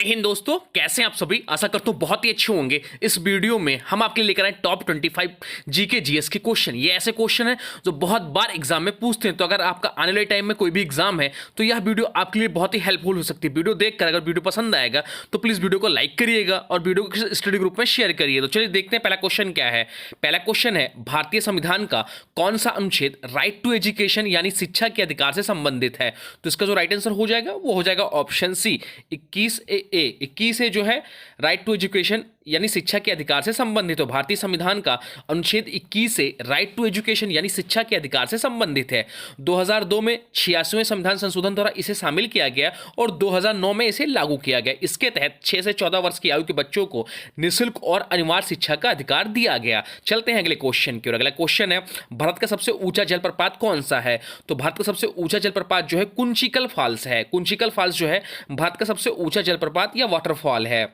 हिंद दोस्तों, कैसे हैं आप सभी। आशा करता हूँ बहुत ही अच्छे होंगे। इस वीडियो में हम आपके लिए लेकर आए टॉप 25 जीके जीएस के क्वेश्चन। ये ऐसे क्वेश्चन हैं जो बहुत बार एग्जाम में पूछते हैं, तो अगर आपका आने वाले टाइम में कोई भी एग्जाम है तो यह वीडियो आपके लिए बहुत ही हेल्पफुल हो सकती है। वीडियो देखकर अगर वीडियो पसंद आएगा तो प्लीज वीडियो को लाइक करिएगा और वीडियो को स्टडी ग्रुप में शेयर करिए। तो चलिए देखते हैं पहला क्वेश्चन क्या है। पहला क्वेश्चन है, भारतीय संविधान का कौन सा अनुच्छेद राइट टू एजुकेशन यानी शिक्षा के अधिकार से संबंधित है। तो इसका जो राइट आंसर हो जाएगा वो हो जाएगा ऑप्शन सी 21 जो है राइट टू एजुकेशन यानी शिक्षा के अधिकार से संबंधित हो। भारतीय संविधान का अनुच्छेद 21 से राइट टू एजुकेशन यानी शिक्षा के अधिकार से संबंधित है। 2002 में 86वें संविधान संशोधन द्वारा इसे शामिल किया गया और 2009 में इसे लागू किया गया। इसके तहत 6 से 14 वर्ष की आयु के बच्चों को निःशुल्क और अनिवार्य शिक्षा का अधिकार दिया गया। चलते हैं अगले क्वेश्चन की ओर। अगला क्वेश्चन है, भारत का सबसे ऊंचा जलप्रपात कौन सा है। तो भारत का सबसे ऊंचा जलप्रपात जो है कुंचिकल फॉल्स है। कुंचिकल फॉल्स जो है भारत का सबसे ऊंचा जलप्रपात या वाटरफॉल है।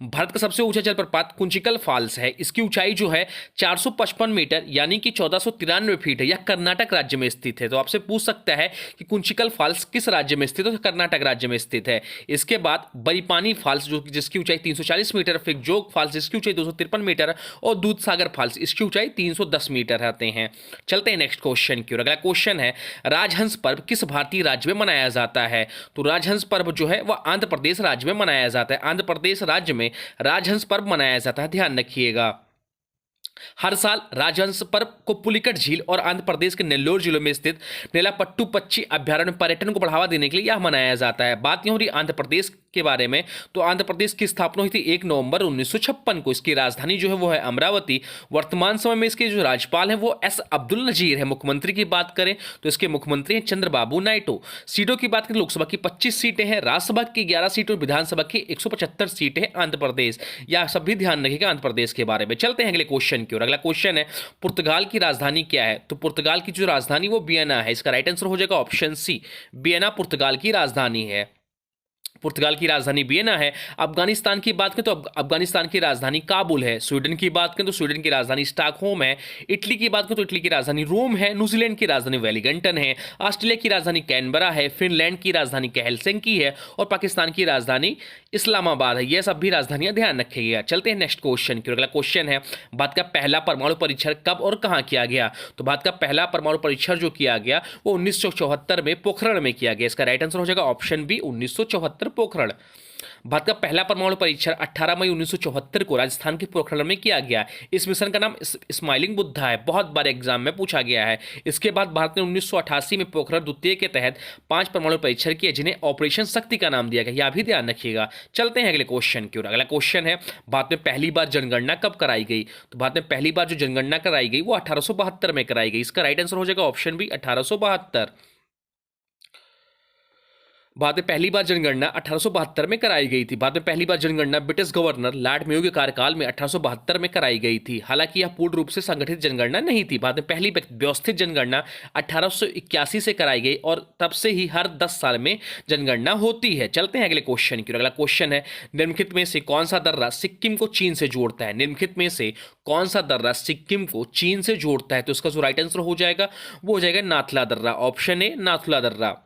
भारत का सबसे ऊंचा जलप्रपात कुंचिकल फॉल्स है। इसकी ऊंचाई जो है 455 मीटर यानी कि 1493 फीट है। यह कर्नाटक राज्य में स्थित है। तो आपसे पूछ सकता है कि कुंचिकल फॉल्स किस राज्य में स्थित है, तो कर्नाटक राज्य में स्थित है। इसके बाद बरीपानी फॉल्स जो जिसकी ऊंचाई 340 मीटर, फिकजोग फॉल्स जिसकी ऊंचाई 253 मीटर और दूधसागर फॉल्स इसकी ऊंचाई 310 मीटर रहते हैं। चलते हैं नेक्स्ट क्वेश्चन की ओर। अगला क्वेश्चन है, राजहंस पर्व किस भारतीय राज्य में मनाया जाता है। तो राजहंस पर्व जो है वह आंध्र प्रदेश राज्य में मनाया जाता है। आंध्र प्रदेश राज्य में राजहंस पर्व मनाया जाता है, ध्यान रखिएगा। हर साल राजहंस पर्व को पुलिकट झील और आंध्र प्रदेश के नेल्लोर जिलों में स्थित नेलापट्टू पक्षी अभ्यारण्य पर्यटन को बढ़ावा देने के लिए यह मनाया जाता है। बात यह हो रही आंध्र प्रदेश के बारे में, तो आंध्र प्रदेश की स्थापना हुई थी 1 नवंबर 1956 को। इसकी राजधानी जो है वो है अमरावती। वर्तमान समय में इसके जो राज्यपाल हैं वो एस अब्दुल नजीर है। मुख्यमंत्री की बात करें तो इसके मुख्यमंत्री हैं चंद्रबाबू नायडू। सीटों की बात करें, लोकसभा की 25 सीटें हैं, राज्यसभा की 11 सीटें और विधानसभा की 175 सीटें हैं आंध्र प्रदेश। यह सब भी ध्यान रखिएगा आंध्र प्रदेश के बारे में। चलते हैं अगले क्वेश्चन की ओर। अगला क्वेश्चन है, पुर्तगाल की राजधानी क्या है। तो पुर्तगाल की जो राजधानी वो वियना है। इसका राइट आंसर हो जाएगा ऑप्शन सी, वियना पुर्तगाल की राजधानी है। पुर्तगाल की राजधानी वियना है। अफगानिस्तान की बात करें तो अफगानिस्तान की राजधानी काबुल है। स्वीडन की बात करें तो स्वीडन की राजधानी स्टॉकहोम है। इटली की बात करें तो इटली की राजधानी रोम है। न्यूजीलैंड की राजधानी वेलिंगटन है। ऑस्ट्रेलिया की राजधानी कैनबरा है। फिनलैंड की राजधानी हेलसिंकी है और पाकिस्तान की राजधानी इस्लामाबाद है। यह सब भी राजधानियां ध्यान रखिएगा। चलते हैं नेक्स्ट क्वेश्चन की। अगला क्वेश्चन है, भारत का पहला परमाणु परीक्षण कब और कहां किया गया। तो भारत का पहला परमाणु परीक्षण जो किया गया वो 1974 में पोखरण में किया गया। इसका राइट आंसर हो जाएगा ऑप्शन बी 1974 पोखरण। भारत का पहला परमाणु परीक्षण 18 मई 1974 को राजस्थान के पोखरण में किया गया। इस मिशन का नाम स्माइलिंग बुद्धा है। बहुत बार एग्जाम में पूछा गया है। इसके बाद भारत ने 1988 में पोखरण द्वितीय के तहत 5 परमाणु परीक्षण किए जिन्हें ऑपरेशन शक्ति का नाम दिया गया। यह भी ध्यान रखिएगा। चलते हैं अगले क्वेश्चन की ओर। अगला क्वेश्चन है, भारत में पहली बार जनगणना कब कराई गई। तो भारत में पहली बार जो जनगणना कराई गई वो 1872 में कराई गई। इसका राइट आंसर हो जाएगा ऑप्शन बी 1872। भारत में पहली बार जनगणना 1872 में कराई गई थी। भारत में पहली बार जनगणना ब्रिटिश गवर्नर लॉर्ड मेयो के कार्यकाल में 1872 में कराई गई थी। हालांकि यह पूर्ण रूप से संगठित जनगणना नहीं थी। भारत में पहली व्यवस्थित जनगणना 1881 से कराई गई और तब से ही हर 10 साल में जनगणना होती है। चलते हैं अगले क्वेश्चन की। अगला क्वेश्चन है, निम्नलिखित में से कौन सा दर्रा सिक्किम को चीन से जोड़ता है। निम्नलिखित में से कौन सा दर्रा सिक्किम को चीन से जोड़ता है। तो इसका जो राइट आंसर हो जाएगा वो हो जाएगा नाथुला दर्रा। ऑप्शन ए नाथुला दर्रा।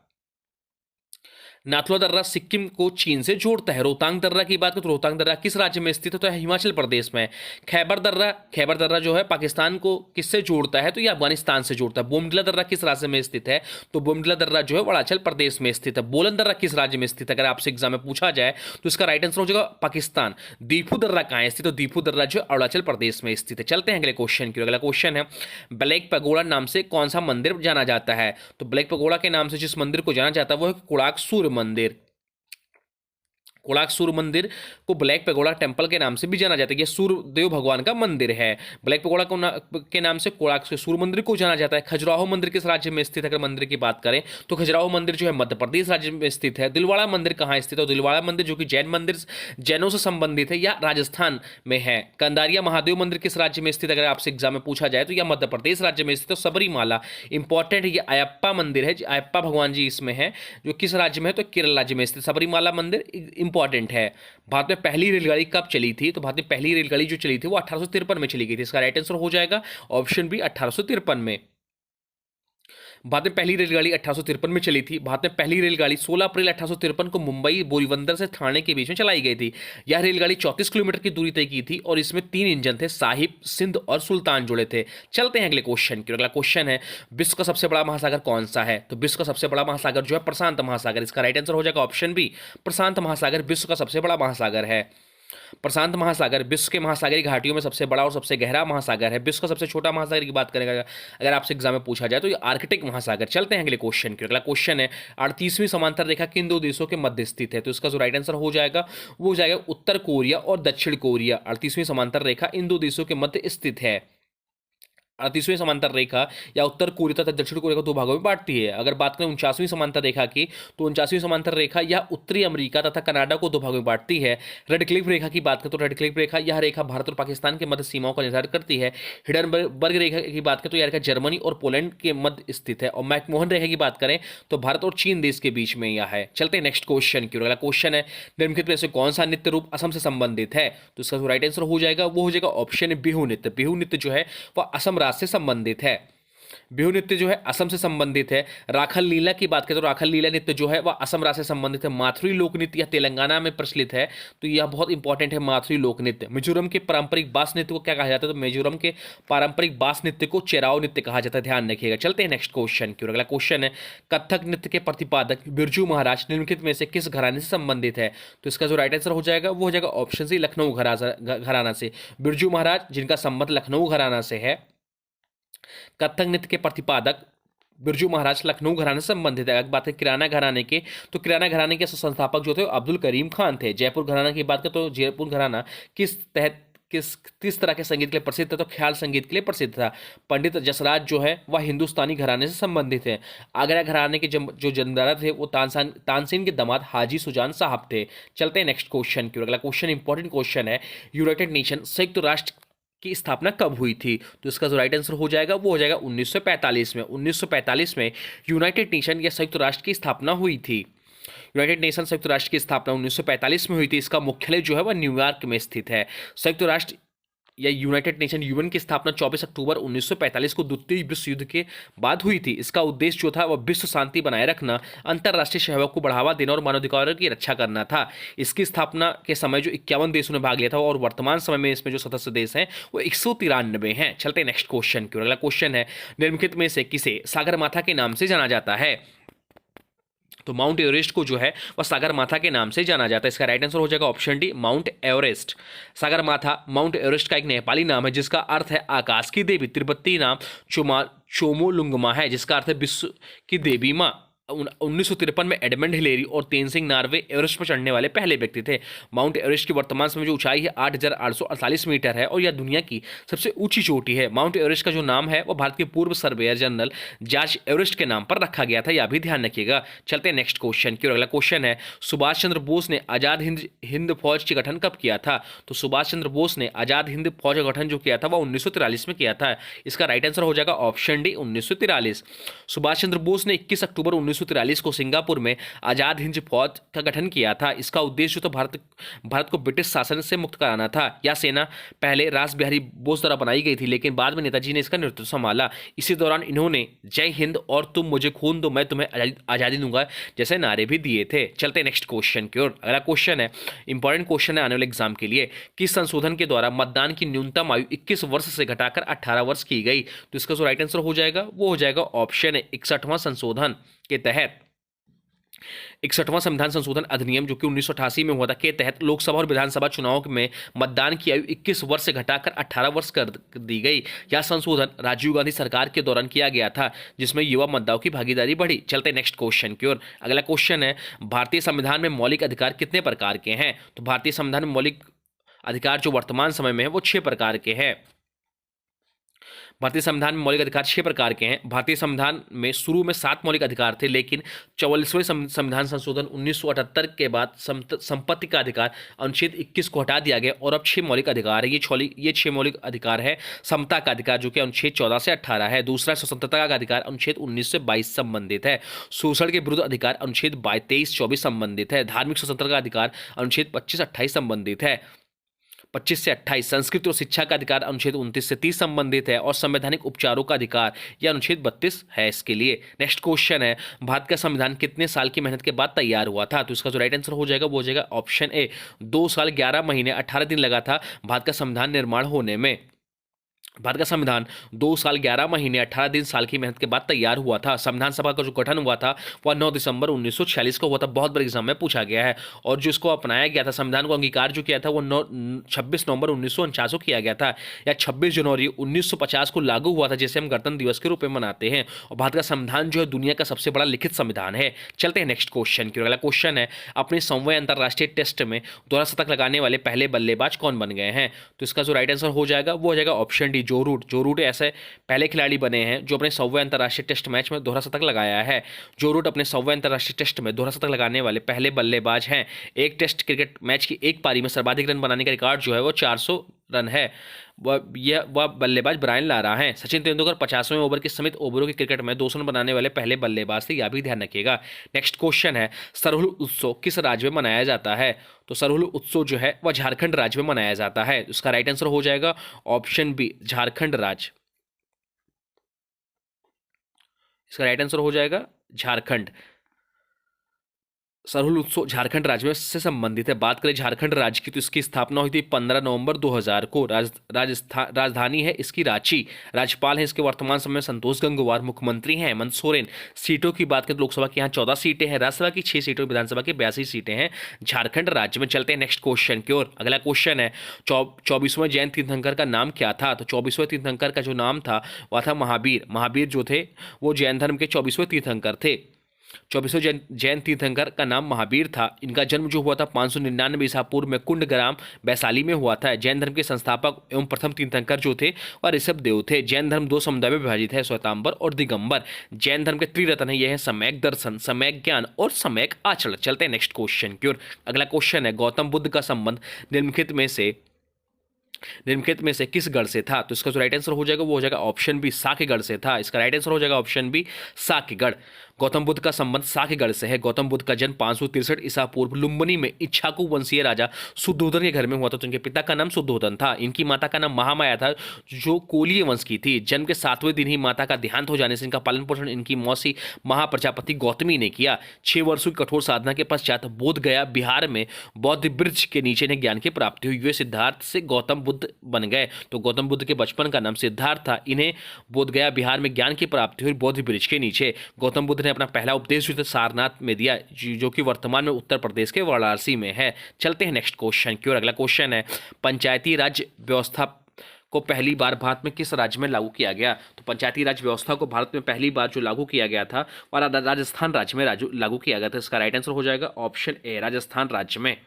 नाथुला दर्रा सिक्किम को चीन से जोड़ता है। रोहतांग दर्रा की बात करें तो रोहतांग दर्रा किस राज्य में स्थित है। तो हिमाचल प्रदेश में। खैबर दर्रा जो है पाकिस्तान को किससे जोड़ता है, तो ये अफगानिस्तान से जोड़ता है। बोमडिला दर्रा किस राज्य में स्थित है, तो बोमडिला दर्रा जो है अरुणाचल प्रदेश में स्थित है। बोलन दर्रा किस राज्य में स्थित है, अगर आपसे एग्जाम में पूछा जाए तो इसका राइट आंसर हो जाएगा पाकिस्तान। दीफू दर्रा कहाँ स्थित है, तो दीफू दर्रा जो अरुणाचल प्रदेश में स्थित है। चलते हैं अगले क्वेश्चन की। अगला क्वेश्चन है, ब्लैक पगोड़ा नाम से कौन सा मंदिर जाना जाता है। तो ब्लैक पगोड़ा के नाम से जिस मंदिर को जाना जाता है वो है कोणार्क सूर्य मंदिर। कोणार्क सूर्य मंदिर को ब्लैक पैगोडा टेम्पल के नाम से भी जाना जाता है। यह सूर्यदेव भगवान का मंदिर है। ब्लैक पैगोडा के नाम से कोणार्क सूर्य मंदिर को जाना जाता है। खजुराहो मंदिर किस राज्य में स्थित है, अगर मंदिर की बात करें तो खजुराहो मंदिर जो है मध्य प्रदेश राज्य में स्थित है। दिलवाड़ा मंदिर कहाँ स्थित है, दिलवाड़ा मंदिर जो कि जैन मंदिर जैनों से संबंधित है या राजस्थान में है। कंदारिया महादेव मंदिर किस राज्य में स्थित है, अगर आपसे एग्जाम में पूछा जाए तो यह मध्य प्रदेश राज्य में स्थित है। सबरीमाला इंपॉर्टेंट है, ये अयप्पा मंदिर है, अयप्पा भगवान जी इसमें है, जो किस राज्य में है तो केरल राज्य में स्थित सबरीमाला मंदिर इंपॉर्टेंट है। भारत में पहली रेलगाड़ी कब चली थी, तो भारत में पहली रेलगाड़ी जो चली थी वो 1853 में चली गई थी। इसका राइट आंसर हो जाएगा ऑप्शन बी 1853 में। भारत में पहली रेलगाड़ी 1853 में चली थी। भारत में पहली रेलगाड़ी 16 अप्रैल 1853 को मुंबई बोरीवंदर से ठाणे के बीच में चलाई गई थी। यह रेलगाड़ी 34 किलोमीटर की दूरी तय की थी और इसमें 3 इंजन थे, साहिब, सिंध और सुल्तान जुड़े थे। चलते हैं अगले क्वेश्चन की। अगला क्वेश्चन है, विश्व का सबसे बड़ा महासागर कौन सा है? तो विश्व का सबसे बड़ा महासागर जो है प्रशांत महासागर। इसका राइट आंसर हो जाएगा ऑप्शन बी, प्रशांत महासागर विश्व का सबसे बड़ा महासागर है। प्रशांत महासागर विश्व के महासागरीय घाटियों में सबसे बड़ा और सबसे गहरा महासागर है। विश्व का सबसे छोटा महासागर की बात करेंगे अगर आपसे एग्जाम में पूछा जाए तो ये आर्कटिक महासागर। चलते हैं अगले क्वेश्चन की। अगला क्वेश्चन है, 38वीं समांतर रेखा किन दो देशों के मध्य स्थित है? तो इसका जो राइट आंसर हो जाएगा वो हो जाएगा उत्तर कोरिया और दक्षिण कोरिया। 38वीं समांतर रेखा इन दो देशों के मध्य स्थित है। 38वीं समांतर रेखा या उत्तर कोरिया तथा दक्षिण कोरिया को दो भागों में बांटती है। अगर बात करें 49वीं समांतर रेखा की, तो 49वीं समांतर रेखा यह उत्तरी अमेरिका तथा कनाडा को दो भागों में बांटती है। रेड क्लिफ रेखा की बात करें तो रेड क्लिफ रेखा यह रेखा भारत और पाकिस्तान के मध्य सीमाओं का निर्धारण करती है। हिडनबर्ग रेखा की बात करें तो यह रेखा जर्मनी और पोलैंड के मध्य स्थित है। और मैकमोहन रेखा की बात करें तो भारत और चीन देश के बीच में यह है। चलते हैं नेक्स्ट क्वेश्चन की। अगला क्वेश्चन है, निम्नलिखित में से कौन सा नृत्य रूप असम से संबंधित है? तो इसका जो राइट आंसर हो जाएगा वो हो जाएगा ऑप्शन बिहू नृत्य। बिहू नृत्य जो है वह असम राज्य से संबंधित है। बिहू नृत्य जो है असम से संबंधित है। राखल लीला की बात करें तो राखल लीला नृत्य जो है वह असम राज्य से संबंधित है। माथुरी लोक नृत्य यह तेलंगाना में प्रचलित है, तो यह बहुत इंपॉर्टेंट है माथुरी लोक नृत्य। मिजोरम के पारंपरिक बास नृत्य को क्या कहा जाता है? तो मिजोरम के पारंपरिक बास नृत्य को चेराओ नृत्य कहा जाता है, ध्यान रखिएगा। चलते हैं नेक्स्ट क्वेश्चन की। अगला क्वेश्चन है, कथक नृत्य के प्रतिपादक बिरजू महाराज निम्नलिखित में से किस घराने से संबंधित है? तो इसका जो राइट आंसर हो जाएगा वो हो जाएगा ऑप्शन सी, लखनऊ घराना से। बिरजू महाराज जिनका संबंध लखनऊ घराना से है। कथक नृत्य के प्रतिपादक बिरजू महाराज लखनऊ घराने से संबंधित है। अगर बात है किराना घराने के, तो किराना घराने के संस्थापक जो थे अब्दुल करीम खान थे। जयपुर घराना की बात करें तो जयपुर घराना किस तरह के संगीत के लिए प्रसिद्ध था? तो ख्याल संगीत के लिए प्रसिद्ध था। पंडित जसराज जो है वह हिंदुस्तानी घराने से संबंधित है। आगरा घराने के जो जमींदार थे वो तानसेन के दामाद हाजी सुजान साहब थे। चलते हैं नेक्स्ट क्वेश्चन की। अगला क्वेश्चन इंपॉर्टेंट क्वेश्चन है, यूनाइटेड नेशन संयुक्त राष्ट्र की स्थापना कब हुई थी? तो इसका जो राइट आंसर हो जाएगा वो हो जाएगा 1945 में। 1945 में यूनाइटेड नेशन या संयुक्त राष्ट्र की स्थापना हुई थी। यूनाइटेड नेशन संयुक्त राष्ट्र की स्थापना 1945 में हुई थी। इसका मुख्यालय जो है वह न्यूयॉर्क में स्थित है। संयुक्त राष्ट्र या यूनाइटेड नेशन यूएन की स्थापना 24 अक्टूबर 1945 को द्वितीय विश्व युद्ध के बाद हुई थी। इसका उद्देश्य जो था वह विश्व शांति बनाए रखना, अंतर्राष्ट्रीय सहयोग को बढ़ावा देना और मानवाधिकारों की रक्षा करना था। इसकी स्थापना के समय जो 51 देशों ने भाग लिया था और वर्तमान समय में इसमें जो सदस्य देश हैं वो 193 हैं। चलते हैं नेक्स्ट क्वेश्चन की। अगला क्वेश्चन है, निम्नलिखित में से किसे सागरमाथा के नाम से जाना जाता है? तो माउंट एवरेस्ट को जो है वह सागरमाथा के नाम से जाना जाता है। इसका राइट आंसर हो जाएगा option D, mount Everest. Sagarmatha mount Everest का एक नेपाली नाम है जिसका अर्थ है आकाश की देवी। तिब्बती नाम चोमोलुंगमा है जिसका अर्थ है विश्व की देवी माँ। 1953 में एडमंड हिलेरी और तेनजिंग नार्वे एवरेस्ट पर चढ़ने वाले पहले व्यक्ति थे। माउंट एवरेस्ट की वर्तमान समय जो ऊंचाई है 8,848 मीटर है और यह दुनिया की सबसे ऊंची चोटी है। माउंट एवरेस्ट का जो नाम है वह भारत के पूर्व सर्वेयर जनरल जॉर्ज एवरेस्ट के नाम पर रखा गया था, यह भी ध्यान रखिएगा। चलते हैं नेक्स्ट क्वेश्चन की। और अगला क्वेश्चन है, सुभाष चंद्र बोस ने आजाद हिंद फौज के गठन कब किया था? तो सुभाष चंद्र बोस ने आजाद हिंद फौज का गठन जो किया था वह 1943 में किया था। इसका राइट आंसर हो जाएगा ऑप्शन डी, 1943। सुभाष चंद्र बोस ने 21 अक्टूबर 1943 को सिंगापुर में आजाद हिंद फौज का गठन किया था। इसका उद्देश्य तो भारत को ब्रिटिश शासन से मुक्त कराना था। यह सेना पहले रास बिहारी बोस द्वारा बनाई गई थी लेकिन बाद में नेताजी ने इसका नेतृत्व संभाला। इसी दौरान इन्होंने जय हिंद और तुम मुझे खून दो मैं तुम्हें आजादी दूंगा जैसे नारे भी दिए थे। चलते नेक्स्ट क्वेश्चन की ओर। अगला क्वेश्चन है, इंपॉर्टेंट क्वेश्चन है आने वाले एग्जाम के लिए। किस संशोधन के द्वारा मतदान की न्यूनतम आयु 21 वर्ष से घटाकर 18 वर्ष की गई? तो इसका जो राइट आंसर हो जाएगा वो हो जाएगा ऑप्शन है 61वां संशोधन के तहत। 61वां संविधान संशोधन अधिनियम जो कि 1988 में हुआ था के तहत लोकसभा और विधानसभा चुनाव में मतदान की आयु 21 वर्ष से घटाकर 18 वर्ष कर दी गई। यह संशोधन राजीव गांधी सरकार के दौरान किया गया था जिसमें युवा मतदाताओं की भागीदारी बढ़ी। चलते नेक्स्ट क्वेश्चन की ओर। अगला क्वेश्चन है, भारतीय संविधान में मौलिक अधिकार कितने प्रकार के हैं? तो भारतीय संविधान में मौलिक अधिकार जो वर्तमान समय में है वो 6 प्रकार के हैं। भारतीय संविधान में मौलिक अधिकार 6 प्रकार के हैं। भारतीय संविधान में शुरू में 7 मौलिक अधिकार थे लेकिन 44वें संविधान संशोधन 1978 के बाद संपत्ति का अधिकार अनुच्छेद 21 को हटा दिया गया और अब 6 मौलिक अधिकार है। ये 6 मौलिक अधिकार है। समता का अधिकार जो कि अनुच्छेद 14 से 18 है। दूसरा स्वतंत्रता का अधिकार अनुच्छेद 19 से 22 संबंधित है। शोषण के विरुद्ध अधिकार अनुच्छेद 23, 24 संबंधित है। धार्मिक स्वतंत्रता का अधिकार अनुच्छेद 25, 28 संबंधित है। 25 से 28 संस्कृति और शिक्षा का अधिकार अनुच्छेद 29 से 30 संबंधित है, और संवैधानिक उपचारों का अधिकार यह अनुच्छेद 32 है इसके लिए। नेक्स्ट क्वेश्चन है, भारत का संविधान कितने साल की मेहनत के बाद तैयार हुआ था? तो इसका जो राइट आंसर हो जाएगा वो हो जाएगा ऑप्शन ए, 2 साल 11 महीने 18 दिन लगा था भारत का संविधान निर्माण होने में। भारत का संविधान 2 साल 11 महीने 18 दिन साल की मेहनत के बाद तैयार हुआ था। संविधान सभा का जो गठन हुआ था वह 9 दिसंबर 1946 को हुआ था। बहुत बड़े एग्जाम में पूछा गया है। और जो इसको अपनाया गया था, संविधान को अंगीकार जो किया था वो 26 नवंबर 1949 को किया गया था, या 26 जनवरी 1950 को लागू हुआ था, जिसे हम गणतंत्र दिवस के रूप में मनाते हैं। और भारत का संविधान जो है दुनिया का सबसे बड़ा लिखित संविधान है। चलते हैं नेक्स्ट क्वेश्चन की। अगला क्वेश्चन है, अपने 100वें अंतर्राष्ट्रीय टेस्ट में दोहरा शतक लगाने वाले पहले बल्लेबाज कौन बन गए हैं? तो इसका जो राइट आंसर हो जाएगा वो हो जाएगा ऑप्शन डी, जो रूट ऐसे पहले खिलाड़ी बने हैं जो अपने 100वें अंतर्राष्ट्रीय टेस्ट मैच में दोहरा शतक लगाया है। जो रूट अपने 100वें अंतर्राष्ट्रीय टेस्ट में दोहरा शतक लगाने वाले पहले बल्लेबाज हैं। एक टेस्ट क्रिकेट मैच की एक पारी में सर्वाधिक रन बनाने का रिकॉर्ड जो है वो 400 रन है। वह बल्लेबाज ब्रायन लारा हैं। सचिन तेंदुलकर 50वें ओवर के समेत ओवरों के क्रिकेट में 200 रन बनाने वाले पहले बल्लेबाज थे, यह भी ध्यान रखिएगा। नेक्स्ट क्वेश्चन है, सरहुल उत्सव किस राज्य में मनाया जाता है? तो सरहुल उत्सव जो है वह झारखंड राज्य में मनाया जाता है। उसका राइट आंसर हो जाएगा ऑप्शन बी, झारखंड राज्य। इसका राइट आंसर हो जाएगा झारखंड। सरहुल उत्सव झारखंड राज्य में से संबंधित है। बात करें झारखंड राज्य की तो इसकी स्थापना हुई थी 15 नवंबर 2000 को। राजधानी है इसकी रांची। राज्यपाल है इसके वर्तमान समय में संतोष गंगवार। मुख्यमंत्री हैं हेमंत सोरेन। सीटों की बात करें तो लोकसभा की यहाँ 14 सीटें हैं, राज्यसभा की 6 सीटें, विधानसभा की 82 सीटें हैं झारखंड राज्य में। चलते हैं नेक्स्ट क्वेश्चन की ओर। अगला क्वेश्चन है, 24वें जैन तीर्थंकर का नाम क्या था? तो 24वें तीर्थंकर का जो नाम था वह था महावीर। महावीर जो थे वो जैन धर्म के 24वें तीर्थंकर थे। 24वें जैन तीर्थंकर का नाम महावीर था। इनका जन्म जो हुआ था 599 ईसा पूर्व में कुंड ग्राम वैशाली में हुआ था। जैन धर्म के संस्थापक एवं प्रथम तीर्थंकर जो थे वह ऋषभ देव थे। जैन धर्म 2 समुदाय में विभाजित है, श्वेतांबर और दिगंबर। जैन धर्म के त्रिरत्न है, यह है सम्यक दर्शन, सम्यक ज्ञान और सम्यक आचरण। चलते हैं नेक्स्ट क्वेश्चन की ओर। अगला क्वेश्चन है, गौतम बुद्ध का संबंध निम्नलिखित में से किस गढ़ से था? तो इसका जो राइट आंसर हो जाएगा वो हो जाएगा ऑप्शन बी, साकेगढ़ से था। इसका राइट आंसर हो जाएगा ऑप्शन बी, साकेगढ़। गौतम बुद्ध का संबंध साकेगढ़ से है। गौतम बुद्ध का जन्म 563 ईसा पूर्व लुम्बिनी में इक्ष्वाकु वंशीय राजा शुद्धोधन के घर में हुआ था। तो इनके पिता का नाम शुद्धोधन था। इनकी माता का नाम महामाया था जो कोलीय वंश की थी। जन्म के 7वें दिन ही माता का देहांत हो जाने से इनका पालन पोषण इनकी मौसी महाप्रजापति गौतमी ने किया। 6 वर्षों की कठोर साधना के पश्चात बोध गया बिहार में बौद्ध वृक्ष के नीचे इन्हें ज्ञान की प्राप्ति हुई। वे सिद्धार्थ से गौतम बुद्ध बन गए। तो गौतम बुद्ध के बचपन का नाम सिद्धार्थ था। इन्हें बोध गया बिहार में ज्ञान की प्राप्ति हुई बौद्ध वृक्ष के नीचे। गौतम बुद्ध ने अपना पहला उपदेश जो था सारनाथ में दिया, जो कि वर्तमान में उत्तर प्रदेश के वाराणसी में है। चलते हैं नेक्स्ट क्वेश्चन की ओर। अगला क्वेश्चन है, पंचायती राज व्यवस्था को पहली बार भारत में किस राज्य में लागू किया गया? तो पंचायती राज व्यवस्था को भारत में पहली बार जो लागू किया गया था वह राजस्थान राज्य में लागू किया गया था। इसका राइट आंसर हो जाएगा ऑप्शन ए, राजस्थान राज्य में।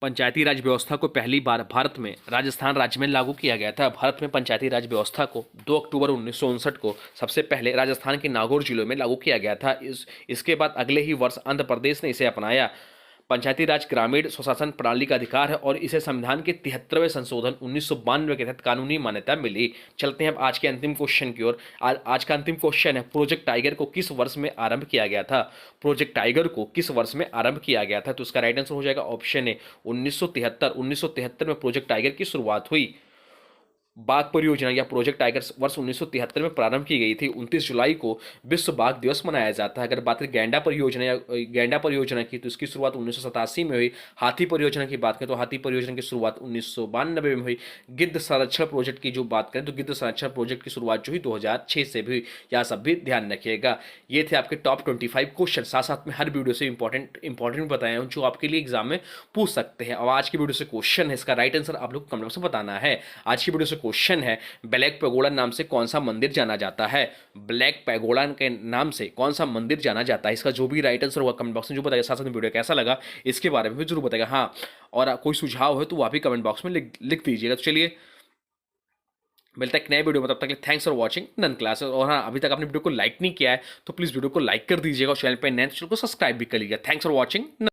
पंचायती राज व्यवस्था को पहली बार भारत में राजस्थान राज्य में लागू किया गया था। भारत में पंचायती राज व्यवस्था को 2 अक्टूबर 1959 को सबसे पहले राजस्थान के नागौर जिले में लागू किया गया था। इसके बाद अगले ही वर्ष आंध्र प्रदेश ने इसे अपनाया। पंचायती राज ग्रामीण स्वशासन प्रणाली का अधिकार है और इसे संविधान के 73वें संशोधन 1992 के तहत कानूनी मान्यता मिली। चलते हैं अब आज के अंतिम क्वेश्चन की ओर। आज का अंतिम क्वेश्चन है, प्रोजेक्ट टाइगर को किस वर्ष में आरंभ किया गया था? प्रोजेक्ट टाइगर को किस वर्ष में आरंभ किया गया था? तो उसका राइट आंसर हो जाएगा ऑप्शन ए, 1973 में प्रोजेक्ट टाइगर की शुरुआत हुई। बाघ परियोजना या प्रोजेक्ट टाइगर वर्ष 1973 में प्रारंभ की गई थी। 29 जुलाई को विश्व बाघ दिवस मनाया जाता है। अगर बात करें गैंडा परियोजना की तो इसकी शुरुआत 1987 में हुई। हाथी परियोजना की बात करें तो हाथी परियोजना की शुरुआत 1992 में हुई। गिद्ध संरक्षण प्रोजेक्ट की जो बात करें तो गिद्ध संरक्षण प्रोजेक्ट की शुरुआत जो हुई 2006 से भी हुई। यह सब भी ध्यान रखिएगा। ये थे आपके टॉप 25 क्वेश्चन। साथ साथ में हर वीडियो से इंपॉर्टेंट बताए हूँ जो आपके लिए एग्जाम में पूछ सकते हैं। और आज की वीडियो से क्वेश्चन है, इसका राइट आंसर आप लोग कमेंट बॉक्स में बताना है। आज की वीडियो से क्वेश्चन है, ब्लैक पैगोडा नाम से कौन सा मंदिर जाना जाता है? ब्लैक पैगोडा के नाम से कौन सा मंदिर जाना जाता है? इसका जो भी राइट आंसर होगा कमेंट बॉक्स में जो बताएगा। साथ साथ वीडियो कैसा लगा इसके बारे में भी जरूर बताएगा। हाँ, और कोई सुझाव है तो वह भी कमेंट बॉक्स में लिख दीजिएगा। तो चलिए मिलता है एक नए वीडियो में, तब तक thanks for watching nun classes. और हाँ, अभी तक आपने वीडियो को लाइक नहीं किया है तो प्लीज वीडियो को लाइक कर दीजिएगा और चैनल पर नए चैनल को सब्सक्राइब भी कर लीजिएगा। Thanks for watching.